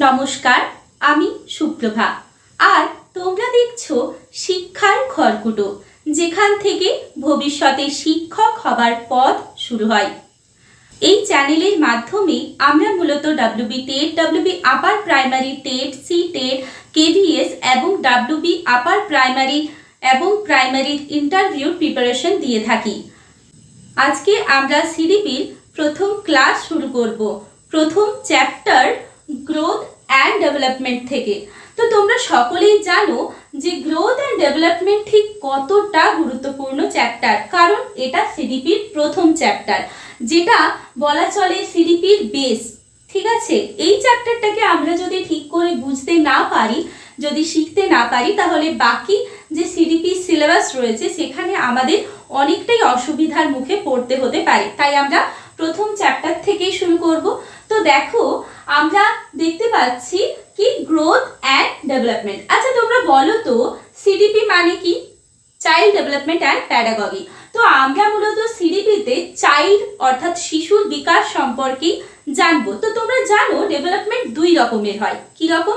নমস্কার, আমি সুপ্রভা। আর তোমরা দেখছো শিক্ষার খড়কুটো, যেখান থেকে ভবিষ্যতে শিক্ষক হবার পথ শুরু হয়। এই চ্যানেলের মাধ্যমে আমরা মূলত WB TET, WB upper primary TET, C TET, KVS এবং ডাব্লিউবি আপার প্রাইমারি এবং প্রাইমারির ইন্টারভিউর প্রিপারেশন দিয়ে থাকি। আজকে আমরা সিডিপির প্রথম ক্লাস শুরু করব, প্রথম চ্যাপ্টার গ্রোথ অ্যান্ড ডেভেলপমেন্ট থেকে। তো তোমরা সকলেই জানো যে গ্রোথ অ্যান্ড ডেভেলপমেন্ট ঠিক কতটা গুরুত্বপূর্ণ চ্যাপ্টার, কারণ এটা সিডিপির প্রথম চ্যাপ্টার, যেটা বলা চলে সিডিপির বেস। ঠিক আছে, এই চ্যাপ্টারটাকে আমরা যদি ঠিক করে বুঝতে না পারি, যদি শিখতে না পারি, তাহলে বাকি যে সিডিপি সিলেবাস রয়েছে সেখানে আমাদের অনেকটাই অসুবিধার মুখে পড়তে হতে পারে। তাই আমরা প্রথম চ্যাপ্টার থেকেই শুরু করব। তো দেখো, আমরা দেখতে পাচ্ছি কি গ্রোথ অ্যান্ড ডেভেলপমেন্ট। আচ্ছা তোমরা বলো তো সিডিপি মানে কি? Child development and pedagogy. তো আমরা মূলত সিডিপিতে চাইল্ড অর্থাৎ শিশুর বিকাশ সম্পর্কে জানবো। তো তোমরা জানো ডেভেলপমেন্ট দুই রকমের হয়। কি রকম?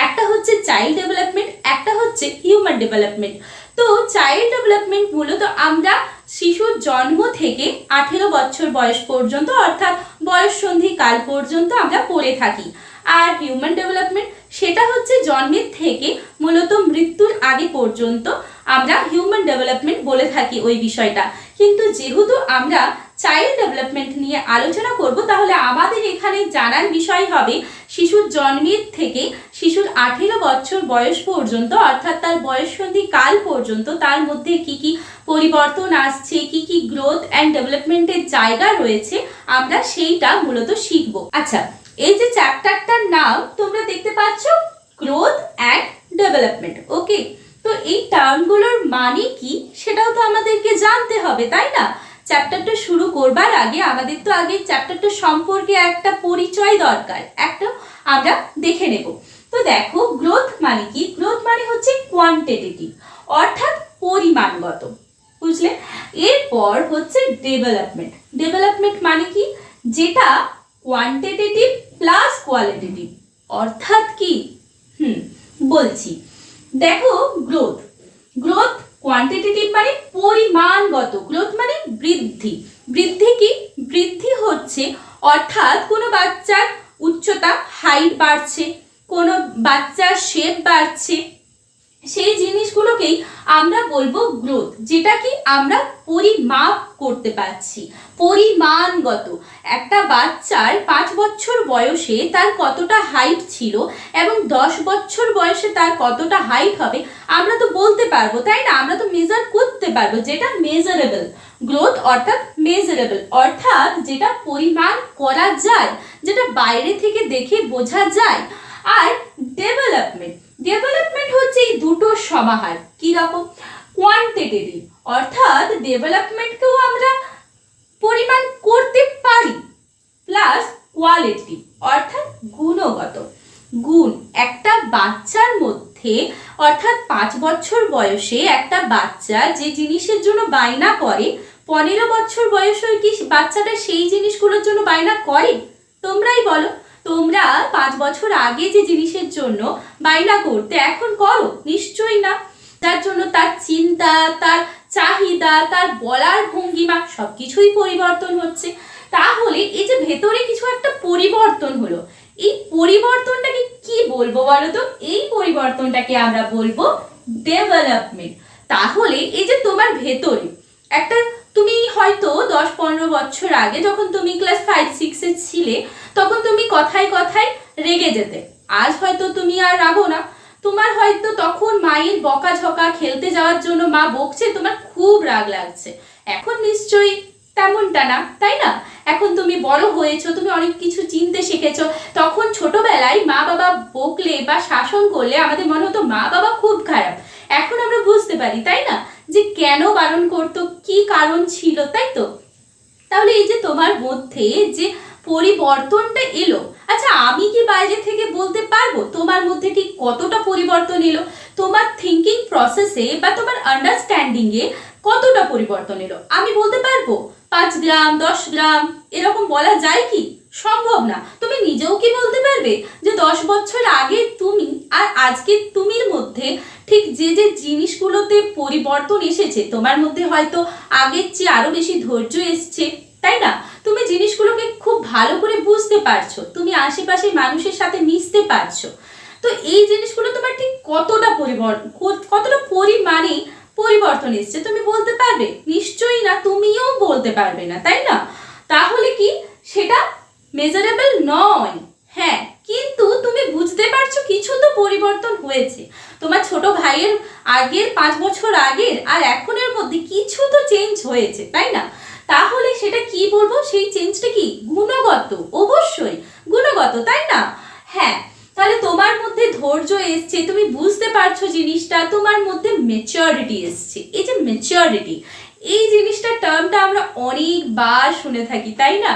একটা হচ্ছে চাইল্ড ডেভেলপমেন্ট, একটা হচ্ছে হিউম্যান ডেভেলপমেন্ট। তো চাইল্ড ডেভেলপমেন্ট মূলত আমরা শিশুর জন্ম থেকে 18 বছর বয়স পর্যন্ত অর্থাৎ বয়ঃসন্ধি কাল পর্যন্ত আমরা পড়ে থাকি। আর হিউম্যান ডেভেলপমেন্ট সেটা হচ্ছে জন্মের থেকে মূলত মৃত্যুর আগে পর্যন্ত আমরা হিউম্যান ডেভেলপমেন্ট বলে থাকি ওই বিষয়টা। কিন্তু যেহেতু আমরা চাইল্ড ডেভেলপমেন্ট নিয়ে আলোচনা করব, তাহলে আমাদের এখানে জানার বিষয় হবে শিশুর জন্মের থেকে শিশুর 18 বছর বয়স পর্যন্ত অর্থাৎ তার বয়ঃসন্ধি কাল পর্যন্ত তার মধ্যে কি কি পরিবর্তন আসছে, কি কি গ্রোথ অ্যান্ড ডেভেলপমেন্টের জায়গা রয়েছে, আমরা সেইটা মূলত শিখব। আচ্ছা, এই যে চ্যাপ্টারটার নাম তোমরা দেখতে পাচ্ছ, গ্রোথ অ্যান্ড ডেভেলপমেন্ট। ওকে, তো এই টার্মগুলোর মানে কি সেটাও তো আমাদেরকে জানতে হবে, তাই না? চ্যাপ্টারটা শুরু করবার আগে আমাদের তো আগে চ্যাপ্টারটা সম্পর্কে একটা পরিচয় দরকার, একটা আমরা দেখে নেব। তো দেখো, গ্রোথ মানে কি? গ্রোথ মানে হচ্ছে কোয়ান্টিটেটিভ অর্থাৎ পরিমাণগত, বুঝলে? এরপর হচ্ছে ডেভেলপমেন্ট। ডেভেলপমেন্ট মানে কি? যেটা কোয়ান্টিটেটিভ প্লাস কোয়ালিটেটিভ। অর্থাৎ কি? বলছি, দেখো, গ্রোথ গ্রোথ কোয়ান্টিটেটিভ মানে পরিমাণগত, গ্রোথ মানে বৃদ্ধি। বৃদ্ধি কি? বৃদ্ধি হচ্ছে অর্থাৎ কোনো বাচ্চার উচ্চতা, হাইট বাড়ছে, কোনো বাচ্চার শেপ বাড়ছে, সেই জিনিসগুলোকেই আমরা বলবো গ্রোথ, যেটা কি আমরা পরিমাপ করতে পারছি, পরিমাণগত। একটা বাচ্চার 5 বছর বয়সে তার কতটা হাইট ছিল এবং 10 বছর বয়সে তার কতটা হাইট হবে আমরা তো বলতে পারবো, তাই না? আমরা তো মেজার করতে পারবো, যেটা মেজারেবল। গ্রোথ অর্থাৎ মেজারেবল, অর্থাৎ যেটা পরিমাণ করা যায়, যেটা বাইরে থেকে দেখে বোঝা যায়। আর ডেভেলপমেন্ট ডেভেলপমেন্ট হচ্ছে এই দুটো সমাহার। কি রকম? কোয়ান্টিটেটিভ অর্থাৎ ডেভেলপমেন্টকেও আমরা পরিমাণ করতে পারি, প্লাস কোয়ালিটি অর্থাৎ গুণগত। গুণ একটা বাচ্চার মধ্যে অর্থাৎ 5 বছর বয়সে একটা বাচ্চা যে জিনিসের জন্য বায়না করে, 15 বছর বয়সে কি বাচ্চাটা সেই জিনিসগুলোর জন্য বায়না করে? তোমরাই বলো। তোমরা 5 বছর আগে যে জিনিসের জন্য বায়না করতে এখন করো? নিশ্চয়ই না। তার জন্য তার চিন্তা, তার চাহিদা, তার বলার ভঙ্গিমা সবকিছুই পরিবর্তন হচ্ছে। তাহলে এই যে ভেতরে কিছু একটা পরিবর্তন হলো, এই পরিবর্তনটাকে কি বলবো বলো তো? এই পরিবর্তনটাকে আমরা বলবো ডেভেলপমেন্ট। তাহলে এই যে তোমার ভেতরে একটা, তুমি হয়তো 10-15 বছর আগে যখন তুমি ক্লাস 5-6 ছিলে, তখন তুমি কথায় কথায় রেগে যেতে। আজ হয়তো তুমি আর রাগো না। তোমার হয়তো তখন মায়ের বকাঝকা, খেলতে যাওয়ার জন্য মা বকছে, তোমার খুব রাগ লাগছে। এখন নিশ্চয়ই তেমনটা না, তাই না? এখন তুমি বড় হয়েছো, তুমি অনেক কিছু চিনতে শিখেছো। তখন ছোটবেলায় মা বাবা বকলে বা শাসন করলে আমাদের মনে হতো মা বাবা খুব খারাপ। এখন আমরা বুঝতে পারি, তাই না, যে কেন বারণ করতো, কি কারণ ছিল, তাই তো? তাহলে এই যে তোমার মধ্যে যে পরিবর্তনটা এলো, আচ্ছা আমি কি বাইরে থেকে বলতে পারবো তোমার মধ্যে ঠিক কতটা পরিবর্তন এলো? তোমার থিঙ্কিং প্রসেসে বা তোমার আন্ডারস্ট্যান্ডিং এ কতটা পরিবর্তন এলো আমি বলতে পারবো? 5 গ্রাম, 10 গ্রাম এরকম বলা যায় কি? সম্ভব না। তুমি নিজেও কি বলতে পারবে যে 10 বছর আগে তুমি আর আজকে তুমির মধ্যে ঠিক যে যে জিনিসগুলোতে পরিবর্তন এসেছে, তোমার মধ্যে হয়তো আগের চেয়ে আরো বেশি ধৈর্য এসছে, তাই না? তুমি জিনিসগুলোকে খুব ভালো করে বুঝতে পারছো, তুমি আশেপাশের মানুষের সাথে মিশতে পারছো। তো এই জিনিসগুলো তোমার ঠিক কতটা পরিমাণে পরিবর্তন এসছে তুমি বলতে পারবে? নিশ্চয়ই না, তুমিও বলতে পারবে না, তাই না? তাহলে কি সেটা মেজারেবল নয়? হ্যাঁ, কিন্তু তুমি বুঝতে পারছো কিছু তো পরিবর্তন হয়েছে। তোমার ছোট ভাইয়ের আগের 5 বছর আগের আর এখনের মধ্যে কিছু তো চেঞ্জ হয়েছে, তাই না? তাহলে সেটা কি বলবো, সেই চেঞ্জটা কি গুণগত? অবশ্যই গুণগত, তাই না? হ্যাঁ, তাহলে তোমার মধ্যে ধৈর্য এসছে, তুমি বুঝতে পারছো জিনিসটা, তোমার মধ্যে ম্যাচিওরিটি এসছে। এই যে ম্যাচিওরিটি, এই জিনিসটা টার্মটা আমরা অনেকবার শুনে থাকি, তাই না?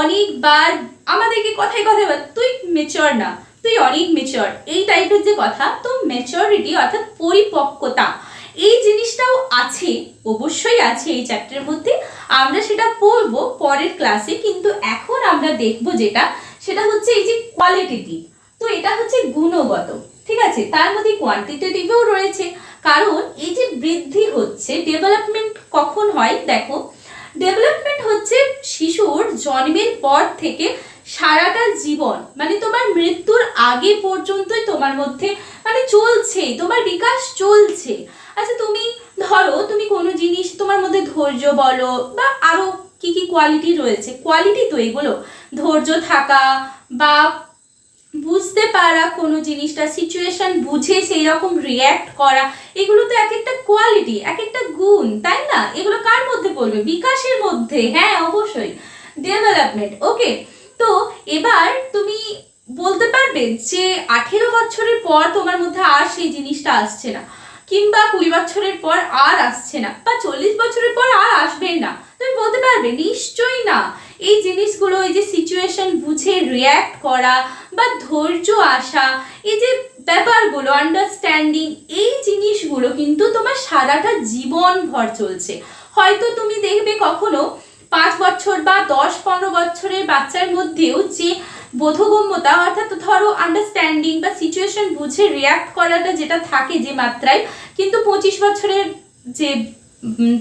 অনেকবার আমাদেরকে কথায় কথায় তুই ম্যাচিওর না, তুই অনেক ম্যাচিওর, এই টাইপের যে কথা। তো ম্যাচিওরিটি অর্থাৎ পরিপক্কতা, এই জিনিসটাও আছে, অবশ্যই আছে এই চ্যাপ্টারের মধ্যে। আমরা সেটা পড়বো পরের ক্লাসে, কিন্তু এখন আমরা দেখবো যেটা, সেটা হচ্ছে এই যে কোয়ালিটেটিভ। তো এটা হচ্ছে গুণগত, ঠিক আছে? তার মধ্যে কোয়ান্টিটেটিভও রয়েছে, কারণ এই যে বৃদ্ধি হচ্ছে, ডেভেলপমেন্ট কখন হয় দেখো, ডেভেলপমেন্ট হচ্ছে শিশুর জন্মের পর থেকে সারাটা জীবন, মানে তোমার মৃত্যুর আগে পর্যন্তই তোমার মধ্যে মানে চলছে, তোমার বিকাশ চলছে। আচ্ছা, তুমি ধরো তুমি কোনো জিনিস, তোমার মধ্যে ধৈর্য বলো বা আরো কি কি কোয়ালিটি রয়েছে, কোয়ালিটি তো এগুলো, ধৈর্য থাকা বা বুঝতে পারা কোনো জিনিসটা, সিচুয়েশন বুঝে সেই রকম রিয়্যাক্ট করা, এগুলো তো এক একটা কোয়ালিটি, এক একটা গুণ, তাই না? এগুলো কার মধ্যে পড়বে? বিকাশের মধ্যে। হ্যাঁ, অবশ্যই ডেভেলপমেন্ট। ওকে, তো এবার তুমি বলতে পারবে যে 18 বছরের পর তোমার মধ্যে আর সেই জিনিসটা আসছে না, কিংবা 20 বছরের পর আর আসছে না, বা 40 বছরের পর আর আসবে না, তুমি বলতে পারবে? নিশ্চয়ই না। এই জিনিসগুলো, এই যে সিচুয়েশন বুঝে রিয়্যাক্ট করা বা ধৈর্য আসা, এই যে ব্যাপারগুলো, আন্ডারস্ট্যান্ডিং, এই জিনিসগুলো কিন্তু তোমার সারাটা জীবন ভর চলছে। হয়তো তুমি দেখবে কখনো 5 বছর বা 10-15 বছরের বাচ্চার মধ্যেও যে বোধগম্যতা, অর্থাৎ ধরো আন্ডারস্ট্যান্ডিং বা সিচুয়েশন বুঝে রিয়্যাক্ট করাটা যেটা থাকে যে মাত্রায়, কিন্তু 25 বছরের যে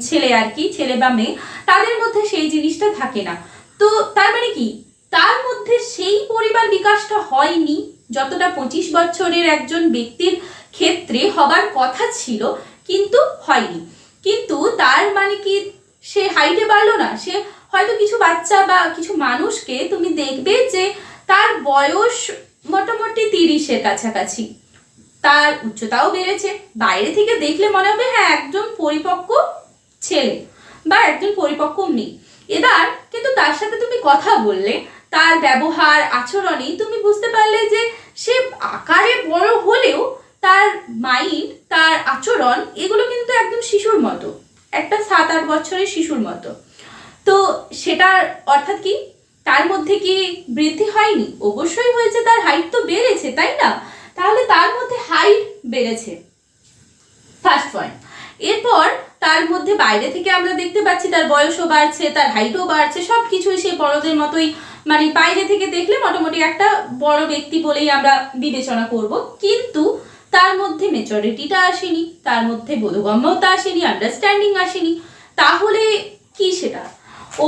ছেলে আর কি, ছেলে বা মেয়ে, তাদের মধ্যে সেই জিনিসটা থাকে না। তো তার মানে কি, তার মধ্যে সেই পরিমাণ বিকাশটা হয়নি যতটা 25 বছরের একজন ব্যক্তির ক্ষেত্রে হবার কথা ছিল, কিন্তু হয়নি। কিন্তু তার মানে কি সে হাইটে বাড়লো না? সে হয়তো কিছু বাচ্চা বা কিছু মানুষকে তুমি দেখবে যে তার বয়স মোটামুটি 30-এর কাছাকাছি, তার উচ্চতাও বেড়েছে, বাইরে থেকে দেখলে মনে হবে হ্যাঁ একজন পরিপক্ক ছেলে বা একজন পরিপক্ক মেয়ে। এবার কিন্তু তার সাথে তুমি কথা বললে, তার ব্যবহার আচরণে তুমি বুঝতে পারলে যে সে আকারে বড় হলেও তার মাইন্ড, তার আচরণ, এগুলো কিন্তু একদম শিশুর মতো, একটা 7-8 বছরের শিশুর মতো। তো সেটার অর্থাৎ কি, তার মধ্যে কি বৃদ্ধি হয়নি? অবশ্যই হয়েছে, তার হাইট তো বেড়েছে, তাই না? তাহলে তার মধ্যে হাইট বেড়েছে, ফার্স্ট পয়েন্ট। এরপর তার মধ্যে বাইরে থেকে আমরা দেখতে পাচ্ছি তার বয়সও বাড়ছে, তার হাইটও বাড়ছে, সব কিছুই সে বড়দের মতোই, মানে বাইরে থেকে দেখলে মোটামুটি একটা বড় ব্যক্তি বলেই আমরা বিবেচনা করব। কিন্তু তার মধ্যে ম্যাচুরিটিটা আসেনি, তার মধ্যে বোধগম্যতা আসেনি, আন্ডারস্ট্যান্ডিং আসেনি। তাহলে কি সেটা?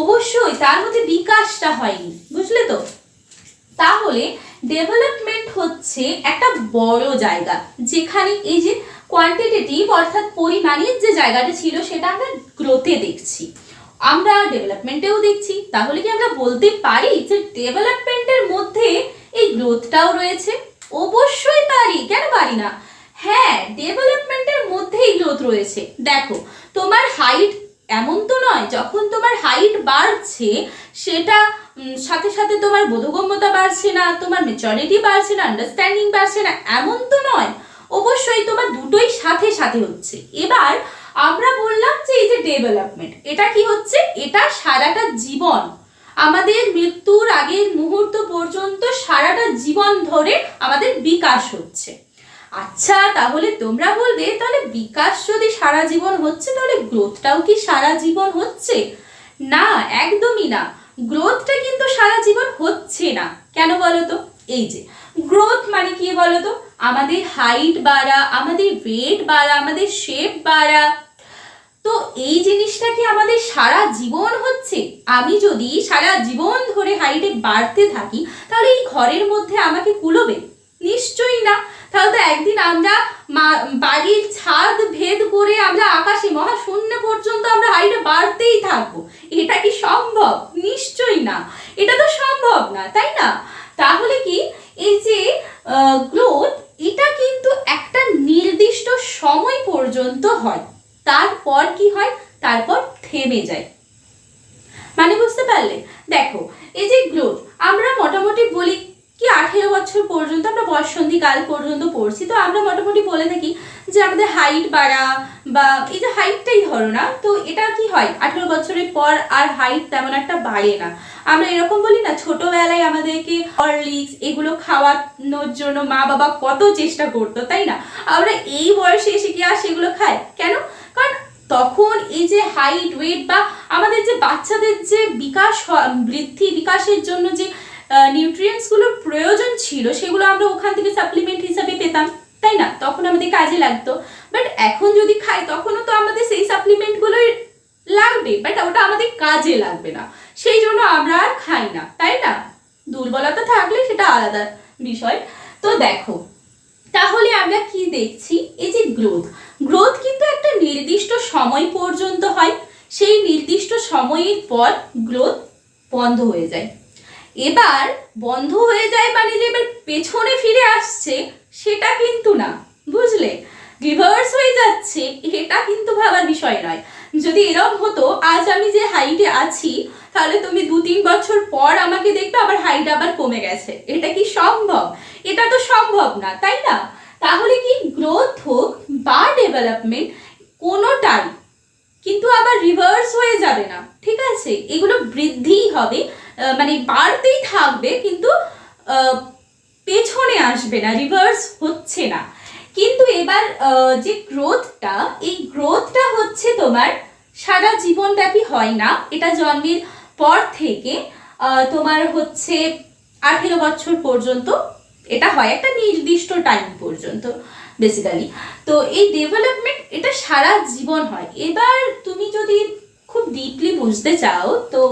অবশ্যই তার মধ্যে বিকাশটা হয়নি, বুঝলে তো? তাহলে ডেভেলপমেন্ট হচ্ছে একটা বড় জায়গা, যেখানে এই যে কোয়ান্টিটেটিভ অর্থাৎ পরিমাণের যে জায়গাটা ছিল সেটা আমরা গ্রোথে দেখছি, আমরা ডেভেলপমেন্টেও দেখছি। তাহলে কি আমরা বলতে পারি যে ডেভেলপমেন্টের মধ্যে এই গ্রোথটাও রয়েছে? অবশ্যই পারি, কেন পারি না? হ্যাঁ, ডেভেলপমেন্টের মধ্যেই গ্রোথ রয়েছে। দেখো, তোমার হাইট এমন তো নয় যখন তোমার হাইট বাড়ছে সেটা সাথে সাথে তোমার বোধগম্যতা বাড়ছে না, তোমার ম্যাচুরিটি বাড়ছে না, আন্ডারস্ট্যান্ডিং বাড়ছে না, এমন তো নয়। অবশ্যই তোমার দুটোই সাথে সাথে হচ্ছে। এবার আমরা বললাম যে এই যে ডেভেলপমেন্ট, এটা কি হচ্ছে? এটা সারাটা জীবন, আমাদের মৃত্যুর আগের মুহূর্ত পর্যন্ত সারাটা জীবন ধরে আমাদের বিকাশ হচ্ছে। আচ্ছা, তাহলে তোমরা বলবে তাহলে বিকাশ যদি সারা জীবন হচ্ছে তাহলে গ্রোথটাও কি সারা জীবন হচ্ছে? না, একদমই না। গ্রোথটা কিন্তু সারা জীবন হচ্ছে না। কেন বলো তো? এই যে গ্রোথ মানে কি বলো তো? আমাদের হাইট বাড়া, আমাদের ওয়েট বাড়া, আমাদের শেপ বাড়া। তো এই জিনিসটা কি আমাদের সারা জীবন হচ্ছে? আমি যদি সারা জীবন ধরে হাইটে বাড়তে থাকি তাহলে এই ঘরের মধ্যে আমাকে কুলোবে? নিশ্চয়ই না। তাহলে তো একদিন আমরা বাড়ির ছাদ ভেদ করে আমরা আকাশে মহাশূন্য পর্যন্ত আমরা হাইটে বাড়তেই থাকবো। এটা কি সম্ভব? নিশ্চয়ই না, এটা তো সম্ভব না, তাই না? তাহলে কি এই যে গ্রোথ, এটা কিন্তু একটা নির্দিষ্ট সময় পর্যন্ত হয়, তারপর কি হয়? তারপর থেমে যায়। মানে বুঝতে পারলে? দেখো এই যে গ্রোথ, আমরা মোটামুটি বলি কি 18 বছর পর্যন্ত আমরা বয়ঃসন্ধি কাল পর্যন্ত পড়ছি, তো আমরা মোটামুটি বলে থাকি যে আমাদের হাইট বাড়া, বা এই যে হাইটটাই ধরো না, তো এটা কি হয় 18 বছরের পর আর হাইট তেমন একটা বাড়ে না। আমরা এরকম বলি না, ছোটবেলায় আমাদেরকে হরলিক্স এগুলো খাওয়ানোর জন্য মা বাবা কত চেষ্টা করতো, তাই না? আমরা এই বয়সে এসে কি আর সেগুলো খাই? কেন? কারণ তখন এই যে হাইট ওয়েট বা আমাদের যে বাচ্চাদের যে বিকাশ বৃদ্ধি বিকাশের জন্য যে নিউট্রিয়েন্টসগুলোর প্রয়োজন ছিল সেগুলো আমরা ওখান থেকে সাপ্লিমেন্ট হিসাবে পেতাম, তাই না? তখন আমাদের কাজে লাগতো। বাট এখন যদি খাই তখনও তো আমাদের সেই সাপ্লিমেন্টগুলোই লাগবে, বাট ওটা আমাদের কাজে লাগবে না, সেই জন্য আমরা আর খাই না, তাই না? দুর্বলতা থাকলে সেটা আলাদা বিষয়। তো দেখো তাহলে আমরা কি দেখছি? এই যে গ্রোথ কিন্তু একটা নির্দিষ্ট সময় পর্যন্ত হয়, সেই নির্দিষ্ট সময়ের পর গ্রোথ বন্ধ হয়ে যায়। এবার বন্ধ হয়ে যায় মানে যে এবার পেছনে ফিরে আসছে সেটা কিন্তু না, বুঝলে? রিভার্স হয়ে যাচ্ছে এটা কিন্তু ভাবার বিষয় নয়। যদি এরকম হতো আজ আমি যে হাইটে আছি, তাহলে তুমি 2-3 বছর পর আমাকে দেখবে আবার হাইট আবার কমে গেছে। এটা কি সম্ভব? এটা তো সম্ভব না, তাই না? তাহলে কি গ্রোথ হোক বা ডেভেলপমেন্ট, কোনোটাই কিন্তু আবার রিভার্স হয়ে যাবে না, ঠিক আছে? এগুলো বৃদ্ধিই হবে, মানে বাড়তেই থাকবে, কিন্তু পেছনে আসবে না, রিভার্স হচ্ছে না। কিন্তু এবার যে গ্রোথটা, এই গ্রোথটা হচ্ছে তোমার সারা জীবনব্যাপী হয় না, এটা জন্মের পর থেকে তোমার হচ্ছে 18 বছর পর্যন্ত এটা হয়, একটা নির্দিষ্ট টাইম পর্যন্ত বেসিক্যালি। তো এই ডেভেলপমেন্ট এটা সারা জীবন হয়। এবার তুমি যদি খুব ডিপলি বুঝতে চাও তো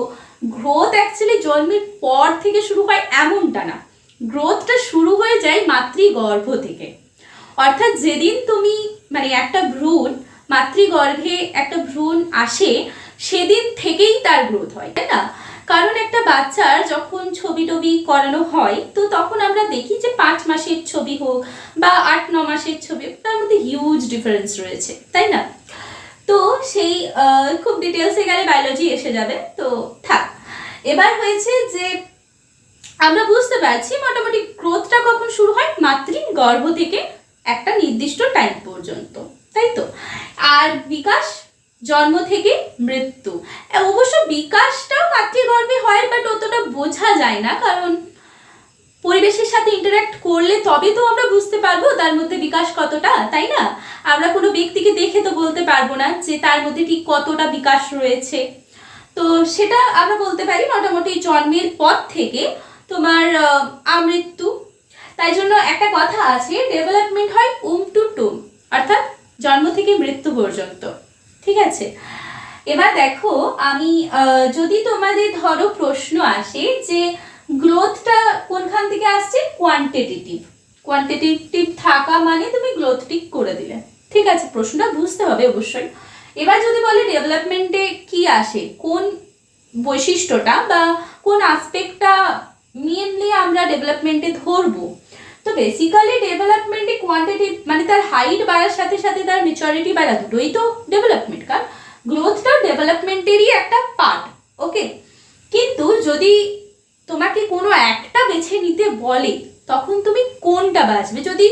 গ্রোথ অ্যাকচুয়ালি জন্মের পর থেকে শুরু হয় এমনটা না, গ্রোথটা শুরু হয়ে যায় মাতৃগর্ভ থেকে। অর্থাৎ যেদিন তুমি মানে একটা ভ্রূণ, মাতৃগর্ভে একটা ভ্রূণ আসে সেদিন থেকেই তার গ্রোথ হয়, তাই না? কারণ একটা বাচ্চার যখন ছবি টবি করানো হয় তো তখন আমরা দেখি যে 5 মাসের ছবি হোক বা 8-9 মাসের ছবি, তার মধ্যে হিউজ ডিফারেন্স রয়েছে, তাই না? তো সেই খুব ডিটেলসে গেলে বায়োলজি এসে যাবে, তো থাক। এবার হয়েছে যে আমরা বুঝতে পারছি মোটামুটি গ্রোথটা কখন শুরু হয়, মাতৃগর্ভ থেকে একটা নির্দিষ্ট টাইম পর্যন্ত, তাই তো? আর বিকাশ জন্ম থেকে মৃত্যু। অবশ্য বিকাশটাও মাতৃগর্ভে হয়, বাট অতটা বোঝা যায় না, কারণ পরিবেশের সাথে ইন্টারঅ্যাক্ট করলে তবে তো আমরা বুঝতে পারবো তার মধ্যে বিকাশ কতটা, তাই না? আমরা কোনো ব্যক্তিকে দেখে তো বলতে পারবো না যে তার মধ্যে ঠিক কতটা বিকাশ রয়েছে। তো সেটা আমরা বলতে পারি মোটামুটি জন্মের পর থেকে তোমার আমৃত্যু। তাই জন্য একটা কথা আছে, ডেভেলপমেন্ট হয় টু টুম, অর্থাৎ জন্ম থেকে মৃত্যু পর্যন্ত, ঠিক আছে? এবার দেখো আমি যদি তোমাদের ধরো প্রশ্ন আসে যে গ্রোথটা কোনখান থেকে আসছে, কোয়ান্টিটেটিভ থাকা মানে তুমি গ্রোথ টিক করে দিলে, ঠিক আছে? প্রশ্নটা বুঝতে হবে অবশ্যই। এবার যদি বলে ডেভেলপমেন্টে কি আসে, কোন বৈশিষ্ট্যটা বা কোন আসপেক্টটা মেনলি আমরা ডেভেলপমেন্টে ধরবো, তো বেসিক্যালি ডেভেলপমেন্টে কোয়ান্টিটি মানে তার হাইট বাড়ার সাথে সাথে তার ম্যাচুরিটি বাড়া, দুটোই তো ডেভেলপমেন্ট। কারণ গ্রোথটাও ডেভেলপমেন্টেরই একটা পার্ট, ওকে? কিন্তু যদি তোমাকে কোনো একটা বেছে নিতে বলে তখন তুমি কোনটা বাছবে? যদি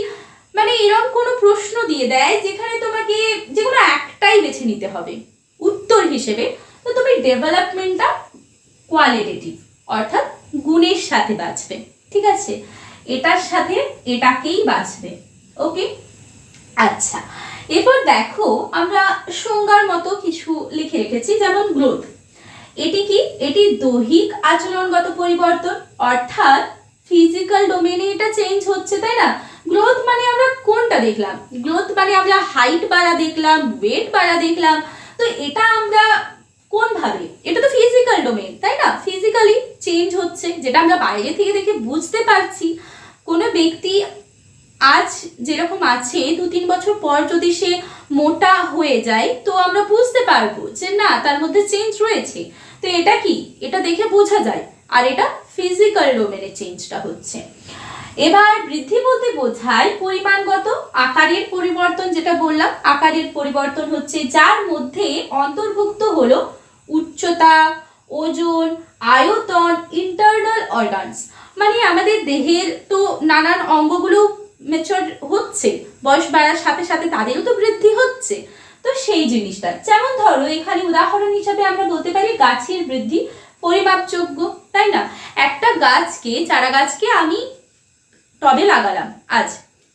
মানে এরকম কোনো প্রশ্ন দিয়ে দেয় যেখানে তোমাকে যে কোনো একটাই বেছে নিতে হবে উত্তর হিসেবে, তো তুমি ডেভেলপমেন্টটা কোয়ালিটেটিভ অর্থাৎ গুণের সাথে বাছবে, ঠিক আছে? এটার সাথে এটাকেই বাছবে, ওকে? আচ্ছা, এরপর দেখো আমরা সংজ্ঞার মতো কিছু লিখে রেখেছি, যেমন গ্রোথ। এটি কি? এটি দৈহিক আচরণগত পরিবর্তন, অর্থাৎ ফিজিক্যাল ডোমেনে এটা চেঞ্জ হচ্ছে, তাই না? গ্রোথ মানে আমরা কোনটা দেখলাম? গ্রোথ মানে আমরা হাইট বাড়া দেখলাম, ওয়েট বাড়া দেখলাম। তো এটা আমরা কোন ভাবে? এটা তো ফিজিক্যাল ডোমেন, তাই না? ফিজিক্যালি চেঞ্জ হচ্ছে, যেটা আমরা বাইরে থেকে দেখে বুঝতে পারছি। কোনো ব্যক্তি আজ যেরকম আছে 2-3 বছর পর যদি সে মোটা হয়ে যায়, তো আমরা বুঝতে পারবো যে না, তার মধ্যে চেঞ্জ রয়েছে। তো এটা কি? এটা দেখে বোঝা যায়, আর এটা ফিজিক্যাল ডোমেনে চেঞ্জটা হচ্ছে। এবার বৃদ্ধি বলতে বোঝায় পরিমাণগত আকারের পরিবর্তন, যেটা বললাম। আকারের পরিবর্তন হচ্ছে যার মধ্যে অন্তর্ভুক্ত হলো উচ্চতা, ওজন, আয়তন, ইন্টারনাল অর্গানস। মানে আমাদের দেহের তো নানান অঙ্গগুলো ম্যাচিওর হচ্ছে, বয়স বাড়ার সাথে সাথে তাদেরও তো বৃদ্ধি হচ্ছে। তো সেই জিনিসটা, যেমন ধরো এখানে উদাহরণ হিসাবে আমরা বলতে পারি গাছের বৃদ্ধি পরিমাপযোগ্য, তাই না? একটা গাছকে, চারা গাছকে আমি টবে লাগালাম, আজ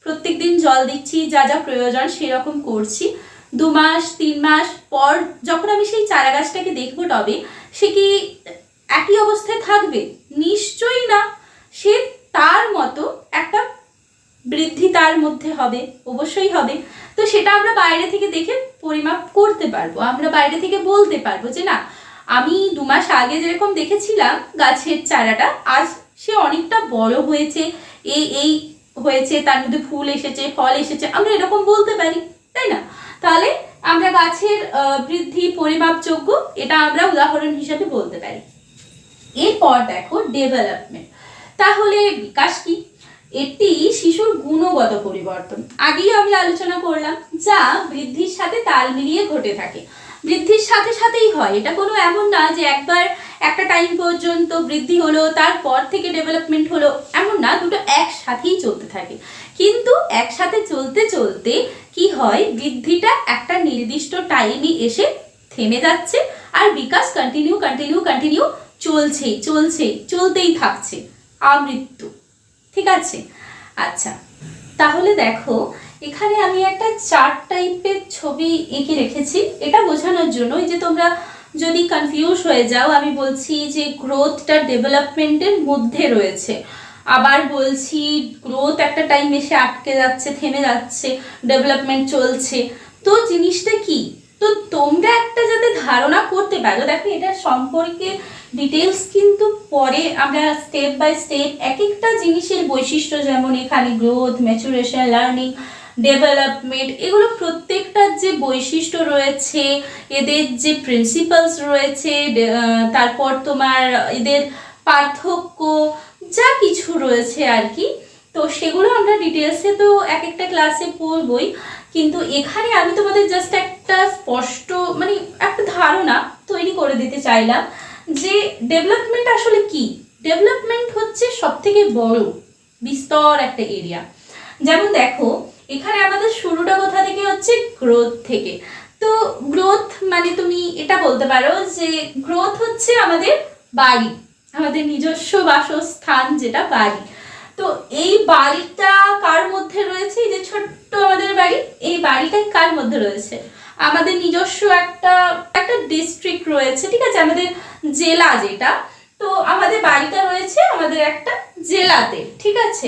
প্রত্যেকদিন জল দিচ্ছি, যা যা প্রয়োজন সেরকম করছি। 2 মাস 3 মাস পর যখন আমি সেই চারা গাছটাকে দেখবো টবে, সে কি একই অবস্থায় থাকবে? নিশ্চয়ই না। সে তার মতো একটা বৃদ্ধি তার মধ্যে হবে, অবশ্যই হবে। তো সেটা আমরা বাইরে থেকে দেখে পরিমাপ করতে পারবো, আমরা বাইরে থেকে বলতে পারবো যে না, আমি 2 মাস আগে যেরকম দেখেছিলাম গাছের চারাটা, আজ সে অনেকটা বড় হয়েছে, এই হয়েছে, তার মধ্যে ফুল এসেছে, ফল এসেছে, আমরা এরকম বলতে পারি, তাই না? তাহলে আমরা গাছের বৃদ্ধি পরিমাপযোগ্য, এটা আমরা উদাহরণ হিসাবে বলতে পারি। এরপর দেখো ডেভেলপমেন্ট। তাহলে বিকাশ কি? এটি শিশুর গুণগত পরিবর্তন, আগেই আমি আলোচনা করলাম, যা বৃদ্ধির সাথে তাল মিলিয়ে ঘটে থাকে। বৃদ্ধির সাথে সাথেই হয়, এটা কোনো এমন না যে একবার একটা টাইম পর্যন্ত বৃদ্ধি হলো তারপর থেকে ডেভেলপমেন্ট হলো, এমন না। দুটো একসাথেই চলতে থাকে, কিন্তু একসাথে চলতে চলতে কি হয়, বৃদ্ধিটা একটা নির্দিষ্ট টাইমে এসে থেমে যাচ্ছে, আর বিকাশ কন্টিনিউ কন্টিনিউ কন্টিনিউ চলতেই থাকছে, আমৃত্যু। ঠিক আছে? আচ্ছা, তাহলে দেখো এখানে আমি একটা চার্ট টাইপের ছবি এঁকে রেখেছি, এটা বোঝানোর জন্য। এই যে তোমরা যদি কনফিউজ হয়ে যাও, আমি বলছি যে গ্রোথটা ডেভেলপমেন্টের মধ্যে রয়েছে, আবার বলছি গ্রোথ একটা টাইম এসে আটকে যাচ্ছে, থেমে যাচ্ছে, ডেভেলপমেন্ট চলছে। তো জিনিসটা কি? তো তোমরা একটা যাতে ধারণা করতে পারো, দেখো এটা সম্পর্কে ডিটেলস কিন্তু পরে আমরা স্টেপ বাই স্টেপ এক একটা জিনিসের বৈশিষ্ট্য, যেমন এখানে গ্রোথ, ম্যাচুরেশন, লার্নিং, ডেভেলপমেন্ট, এগুলো প্রত্যেকটার যে বৈশিষ্ট্য রয়েছে, এদের যে প্রিন্সিপালস রয়েছে, তারপর তোমার এদের পার্থক্য, যা কিছু রয়েছে আর কি, তো সেগুলো আমরা ডিটেলসে তো এক একটা ক্লাসে পড়বই। কিন্তু এখানে আমি তোমাদের জাস্ট একটা স্পষ্ট মানে একটা ধারণা তৈরি করে দিতে চাইলাম যে ডেভেলপমেন্ট আসলে কি। ডেভেলপমেন্ট হচ্ছে সবথেকে বড় বিস্তর একটা এরিয়া। যেমন দেখো এখানে আমাদের শুরুটা কোথা থেকে হচ্ছে? গ্রোথ থেকে। তো গ্রোথ মানে তুমি এটা বলতে পারো যে গ্রোথ হচ্ছে আমাদের বাড়ি, আমাদের নিজস্ব বাসস্থান, যেটা বাড়ি। তো এই বাড়িটা কার মধ্যে রয়েছে? এই যে ছোট্ট আমাদের বাড়ি, এই বাড়িটা কার মধ্যে রয়েছে? আমাদের নিজস্ব একটা ডিস্ট্রিক্ট রয়েছে, ঠিক আছে, আমাদের জেলা যেটা। তো আমাদের বাড়িটা রয়েছে আমাদের একটা জেলাতে, ঠিক আছে।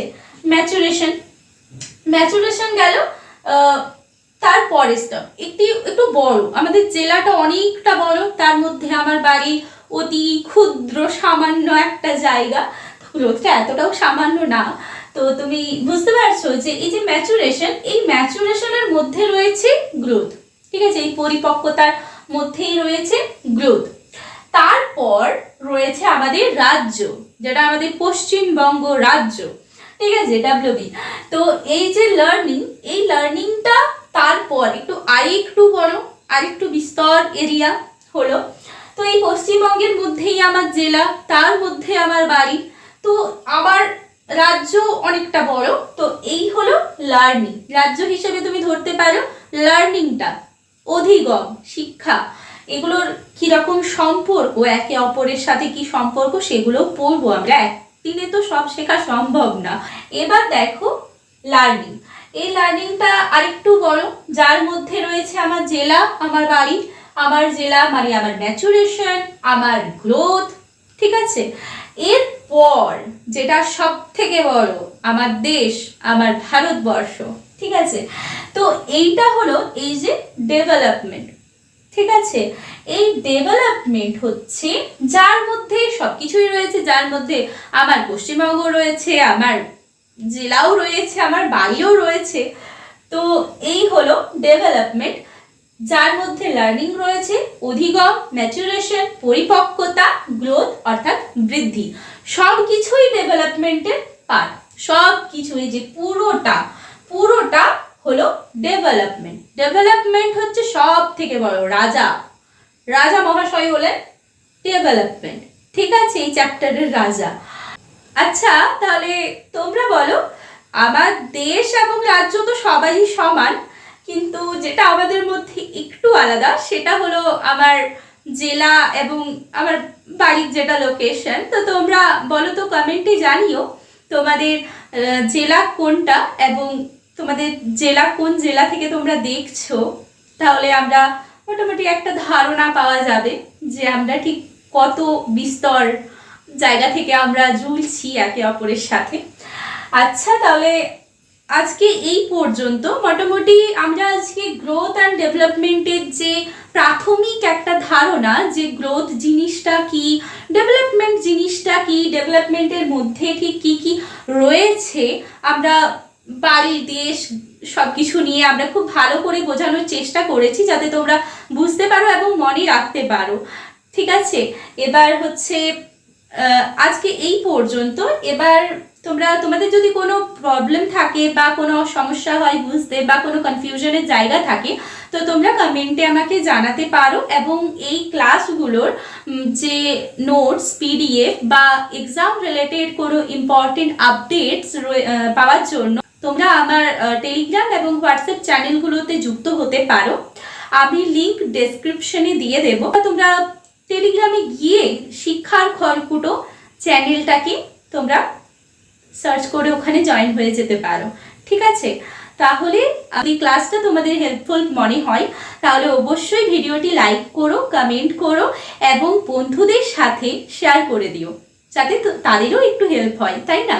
ম্যাচুরেশন গেল তারপরে স্টেপ একটু বড়, আমাদের জেলাটা অনেকটা বড়, তার মধ্যে আমার বাড়ি অতি ক্ষুদ্র সামান্য একটা জায়গা। গ্রোথটা এতটাও সামান্য না। তো তুমি বুঝতে পারছো যে এই যে ম্যাচুরেশন, এই ম্যাচুরেশনের মধ্যে রয়েছে গ্রোথ, ঠিক আছে, এই পরিপক্কতার মধ্যেই রয়েছে গ্রোথ। তারপর রয়েছে আমাদের রাজ্য, যেটা আমাদের পশ্চিমবঙ্গ রাজ্য, ঠিক আছে, ডাব্লিউবি। তো এই যে লার্নিং, এই লার্নিংটা তারপর একটু বড়, আর একটু বিস্তর এরিয়া হলো। তো এই পশ্চিমবঙ্গের মধ্যেই আমার জেলা, তার মধ্যে আমার বাড়ি, তো আবার রাজ্য অনেকটা বড়। তো এই হলো লার্নিং। রাজ্য হিসেবে তুমি ধরতে পারো লার্নিংটা, অধিগম, শিক্ষা, এগুলোর কিরকম সম্পর্ক, একে অপরের সাথে কি সম্পর্ক, সেগুলো পড়বো আমরা। একদিনে তো সব শেখা সম্ভব না। এবার দেখো লার্নিং, এই লার্নিংটা আরেকটু বড়, যার মধ্যে রয়েছে আমার জেলা, আমার বাড়ি, আমার জেলা মানে আমার ম্যাচুরেশন, আমার গ্রোথ, ঠিক আছে। এরপর যেটা সব থেকে বড়, আমার দেশ, আমার ভারতবর্ষ, ঠিক আছে। তো এইটা হলো এই যে ডেভেলপমেন্ট, ঠিক আছে। এই ডেভেলপমেন্ট হচ্ছে যার মধ্যে সবকিছুই রয়েছে, যার মধ্যে আমার পশ্চিমবঙ্গ রয়েছে, আমার জেলাও রয়েছে, আমার বাড়িও রয়েছে। তো এই হলো ডেভেলপমেন্ট, যার মধ্যে লার্নিং রয়েছে, অধিগম, ম্যাচুরেশন, পরিপক্কতা, গ্রোথ অর্থাৎ বৃদ্ধি, সব কিছুই ডেভেলপমেন্টের পার্ট। সব কিছুই যে পুরোটা হলো ডেভেলপমেন্ট। ডেভেলপমেন্ট হচ্ছে সব থেকে বড় রাজা মহাশয় হলেন ডেভেলপমেন্ট, ঠিক আছে, এই চ্যাপ্টারের রাজা। আচ্ছা, তাহলে তোমরা বলো, আমার দেশ এবং রাজ্য তো সবাই সমান, কিন্তু যেটা আমাদের মধ্যে একটু আলাদা সেটা হলো আমার জেলা এবং আমার বাড়ির যেটা লোকেশন। তো তোমরা বলো তো, কমেন্টে জানিও তোমাদের জেলা কোনটা এবং তোমাদের জেলা কোন জেলা থেকে তোমরা দেখছো। তাহলে আমরা মোটামুটি একটা ধারণা পাওয়া যাবে যে আমরা ঠিক কত বিস্তর জায়গা থেকে আমরা ঝুলছি একে অপরের সাথে। আচ্ছা, তাহলে আজকে এই পর্যন্ত। মোটামুটি আমরা আজকে গ্রোথ অ্যান্ড ডেভেলপমেন্টের যে প্রাথমিক একটা ধারণা, যে গ্রোথ জিনিসটা কি, ডেভেলপমেন্ট জিনিসটা কি, ডেভেলপমেন্টের মধ্যে ঠিক কি কি রয়েছে, আমরা বাড়ি দেশ সব কিছু নিয়ে আমরা খুব ভালো করে বোঝানোর চেষ্টা করেছি যাতে তোমরা বুঝতে পারো এবং মনে রাখতে পারো, ঠিক আছে। এবার হচ্ছে আজকে এই পর্যন্ত। এবার তোমাদের যদি কোনো প্রবলেম থাকে বা কোনো সমস্যা হয় বুঝতে বা কোনো কনফিউশনের জায়গা থাকে, তো তোমরা কমেন্টে আমাকে জানাতে পারো। এবং এই ক্লাসগুলোর যে নোটস, পিডিএফ বা এক্সাম রিলেটেড কোনো ইম্পর্টেন্ট আপডেটস পাওয়ার জন্য তোমরা আমার টেলিগ্রাম এবং হোয়াটসঅ্যাপ চ্যানেলগুলোতে যুক্ত হতে পারো। আমি লিঙ্ক ডেসক্রিপশনে দিয়ে দেবো। তোমরা টেলিগ্রামে গিয়ে শিক্ষার খড়কুটো চ্যানেলটাকে তোমরা সার্চ করে ওখানে জয়েন হয়ে যেতে পারো, ঠিক আছে। তাহলে যদি ক্লাসটা তোমাদের হেল্পফুল মনে হয় তাহলে অবশ্যই ভিডিওটি লাইক করো, কমেন্ট করো এবং বন্ধুদের সাথে শেয়ার করে দিও, যাতে তাদেরও একটু হেল্প হয়, তাই না।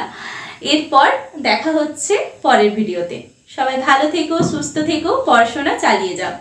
এরপর দেখা হচ্ছে পরের ভিডিওতে। সবাই ভালো থেকো, সুস্থ থেকো, পড়াশোনা চালিয়ে যাও।